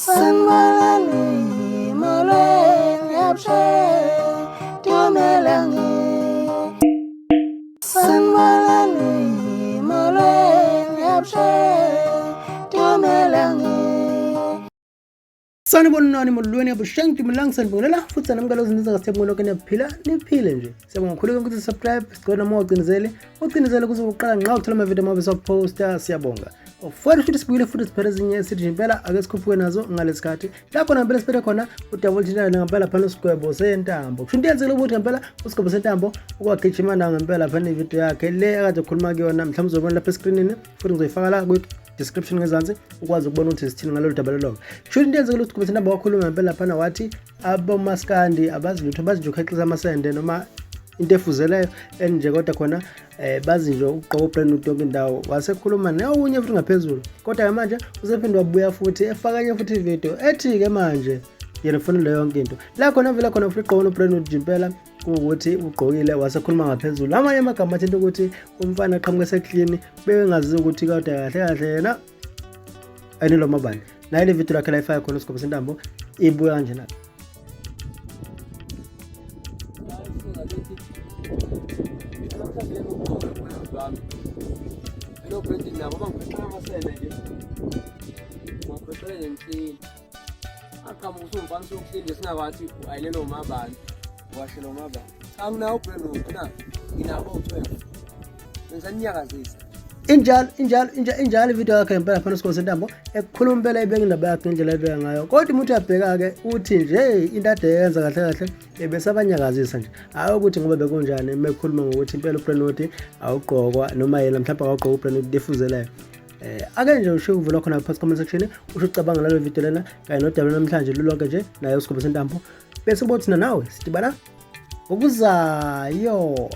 Sanmalani moleng yapshe tumelangi Sanmalani moleng yapshe tumelangi Sanibonani molweni abushangi tumelangi sanibonela futhi sanamukela uzinto zasemulo ke niphila niphile nje siyabonga kakhulu ukuthi subscribe sigcona uma ucinezele ukuze uqala nxa uthola ama video amabe posta siyabonga futhi futhi sibuyile futhi siphele ezinye sithi impela ake sikhuphuke nazo ngalesikhathi lapho ngempela siphethe khona udouble channel ngempela phana usigwebo sentambo kusho into yenzele ukuthi ngempela usigwebo sentambo ukwagijima na ngempela phana ivideo yakhe le akade ukhuluma kuyona mhlawumbe uzobona lapha escreenini futhi ngizoyifaka la ku description ngezansi ukwazi ukubona ukuthi sithini ngalolu double log kusho into yenzele ukuthi usigwebo sentambo wakhuluma ngempela phana wathi abomaskandi abazi lutho bazi nje ukheqisa amasende noma into efuzeleyo enje kodwa khona bazi nje ugqoka ubrand uDope indawo wasekhuluma nawunye futhi ngaphezulu kodwa manje usephinde wabuya futhi efakanye futhi ivideo ethi ke manje yena ufuna yonke into la khona vela khona futhi ugqoka ubrand uJimpela ukuthi ugqokile wasekhuluma ngaphezulu amanye amagama athi ukuthi umfana aqhamuke seclean bengazi ukuthi kodwa kahle yena ayinelo mabani nayo le video lakhe la ifaka khona usigwebo sentambo ibuya kanje na Hello Brendan, nabo bangiphethe amasene nje. Ngaphethe nensini. Aqhamuka usumfana sokuhleli singakwathi ayilelo mabani. Washelo mabani. Anginawo Brendan na. Nginabo 12. Ngizanyakazisa. Injalo video yakhe ngempela phana usigwebo sentambo ekukhuluma impela ibeke indaba yakhe ngendlela ebeka ngayo kodwa umuntu uyabheka ke uthi nje into ade yenza kahle bese abanyakazisa nje hayi ukuthi ngoba bekunjani emekhuluma ngokuthi impela uBrenod awugqokwa noma yena mhlawumbe awugqoka uBrenod defuzelayo ake nje usho uvula khona phansi comment section usho ucabanga ngalo video lena kanye nodaba namhlanje lolonke nje naye usigwebo sentambo bese ubothina nawe sidibana okuzayo.